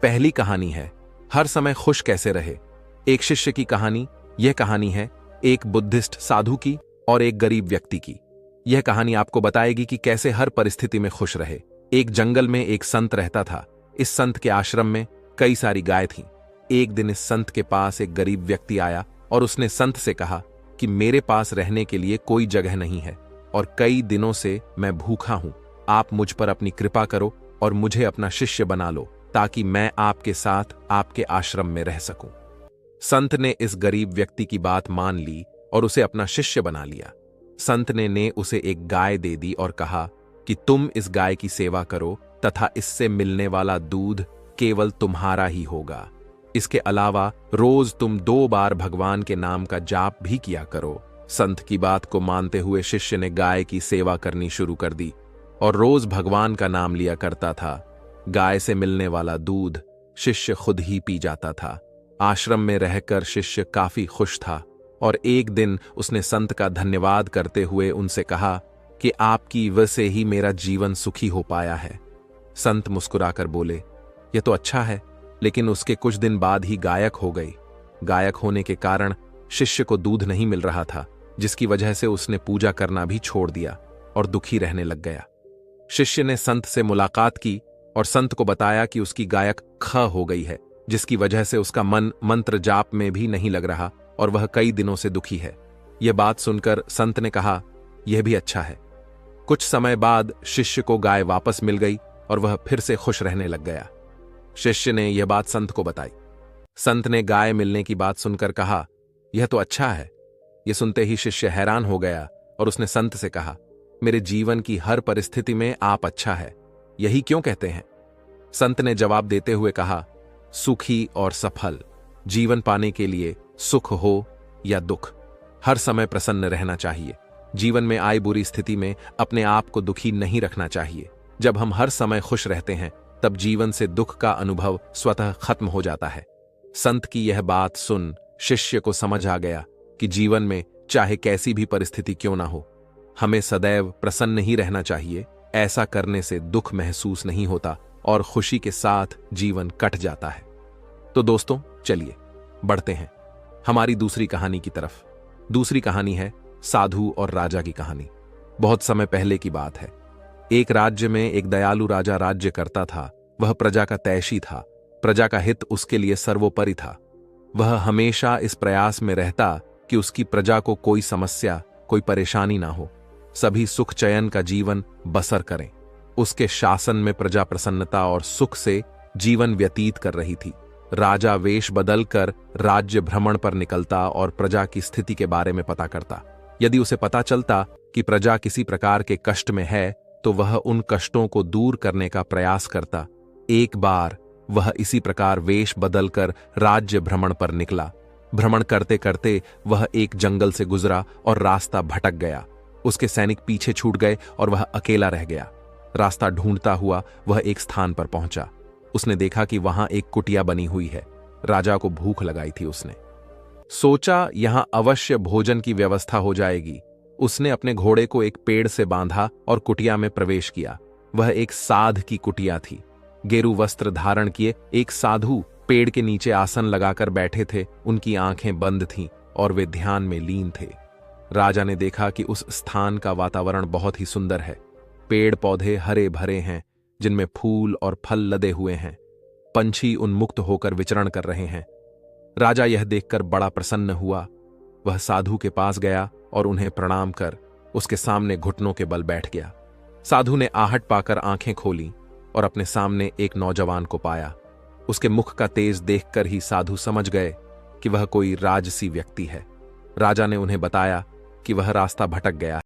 पहली कहानी है हर समय खुश कैसे रहे। एक शिष्य की कहानी। यह कहानी है एक बुद्धिस्ट साधु की और एक गरीब व्यक्ति की। यह कहानी आपको बताएगी कि कैसे हर परिस्थिति में खुश रहे। एक जंगल में एक संत रहता था। इस संत के आश्रम में कई सारी गाय थीं। एक दिन इस संत के पास एक गरीब व्यक्ति आया और उसने संत से कहा कि मेरे पास रहने के लिए कोई जगह नहीं है और कई दिनों से मैं भूखा हूं। आप मुझ पर अपनी कृपा करो और मुझे अपना शिष्य बना लो ताकि मैं आपके साथ आपके आश्रम में रह सकूं। संत ने इस गरीब व्यक्ति की बात मान ली और उसे अपना शिष्य बना लिया। संत ने उसे एक गाय दे दी और कहा कि तुम इस गाय की सेवा करो तथा इससे मिलने वाला दूध केवल तुम्हारा ही होगा। इसके अलावा रोज तुम 2 बार भगवान के नाम का जाप भी किया करो। संत की बात को मानते हुए शिष्य ने गाय की सेवा करनी शुरू कर दी और रोज भगवान का नाम लिया करता था। गाय से मिलने वाला दूध शिष्य खुद ही पी जाता था। आश्रम में रहकर शिष्य काफी खुश था और एक दिन उसने संत का धन्यवाद करते हुए उनसे कहा कि आपकी वजह से ही मेरा जीवन सुखी हो पाया है। संत मुस्कुराकर बोले, यह तो अच्छा है, लेकिन उसके कुछ दिन बाद ही गायक हो गई। गायक होने के कारण शिष्य को दूध नहीं मिल रहा था, जिसकी वजह से उसने पूजा करना भी छोड़ दिया और दुखी रहने लग गया। शिष्य ने संत से मुलाकात की और संत को बताया कि उसकी गायक ख हो गई है, जिसकी वजह से उसका मन मंत्र जाप में भी नहीं लग रहा और वह कई दिनों से दुखी है। यह बात सुनकर संत ने कहा, यह भी अच्छा है। कुछ समय बाद शिष्य को गाय वापस मिल गई और वह फिर से खुश रहने लग गया। शिष्य ने यह बात संत को बताई। संत ने गाय मिलने की बात सुनकर कहा, यह तो अच्छा है। यह सुनते ही शिष्य हैरान हो गया और उसने संत से कहा, मेरे जीवन की हर परिस्थिति में आप अच्छा है, यही क्यों कहते हैं? संत ने जवाब देते हुए कहा, सुखी और सफल जीवन पाने के लिए सुख हो या दुख, हर समय प्रसन्न रहना चाहिए। जीवन में आई बुरी स्थिति में अपने आप को दुखी नहीं रखना चाहिए। जब हम हर समय खुश रहते हैं तब जीवन से दुख का अनुभव स्वतः खत्म हो जाता है। संत की यह बात सुन शिष्य को समझ आ गया कि जीवन में चाहे कैसी भी परिस्थिति क्यों ना हो, हमें सदैव प्रसन्न ही रहना चाहिए। ऐसा करने से दुख महसूस नहीं होता और खुशी के साथ जीवन कट जाता है। तो दोस्तों, चलिए बढ़ते हैं हमारी दूसरी कहानी की तरफ। दूसरी कहानी है साधु और राजा की कहानी। बहुत समय पहले की बात है। एक राज्य में एक दयालु राजा राज्य करता था। वह प्रजा का तैशी था। प्रजा का हित उसके लिए सर्वोपरि था। वह हमेशा इस प्रयास में रहता कि उसकी प्रजा को कोई समस्या, कोई परेशानी ना हो, सभी सुख चयन का जीवन बसर करें। उसके शासन में प्रजा प्रसन्नता और सुख से जीवन व्यतीत कर रही थी। राजा वेश बदलकर राज्य भ्रमण पर निकलता और प्रजा की स्थिति के बारे में पता करता। यदि उसे पता चलता कि प्रजा किसी प्रकार के कष्ट में है तो वह उन कष्टों को दूर करने का प्रयास करता। एक बार वह इसी प्रकार वेश बदलकर राज्य भ्रमण पर निकला। भ्रमण करते करते वह एक जंगल से गुजरा और रास्ता भटक गया। उसके सैनिक पीछे छूट गए और वह अकेला रह गया। रास्ता ढूंढता हुआ वह एक स्थान पर पहुंचा। उसने देखा कि वहां एक कुटिया बनी हुई है। राजा को भूख लगाई थी। उसने सोचा यहां अवश्य भोजन की व्यवस्था हो जाएगी। उसने अपने घोड़े को एक पेड़ से बांधा और कुटिया में प्रवेश किया। वह एक साध की कुटिया थी। गेरू वस्त्र धारण किए एक साधु पेड़ के नीचे आसन लगाकर बैठे थे। उनकी आंखें बंद थीं और वे ध्यान में लीन थे। राजा ने देखा कि उस स्थान का वातावरण बहुत ही सुंदर है। पेड़ पौधे हरे भरे हैं, जिनमें फूल और फल लदे हुए हैं। पंछी उन्मुक्त होकर विचरण कर रहे हैं। राजा यह देखकर बड़ा प्रसन्न हुआ। वह साधु के पास गया और उन्हें प्रणाम कर उसके सामने घुटनों के बल बैठ गया। साधु ने आहट पाकर आंखें खोली और अपने सामने एक नौजवान को पाया। उसके मुख का तेज देखकर ही साधु समझ गए कि वह कोई राजसी व्यक्ति है। राजा ने उन्हें बताया कि वह रास्ता भटक गया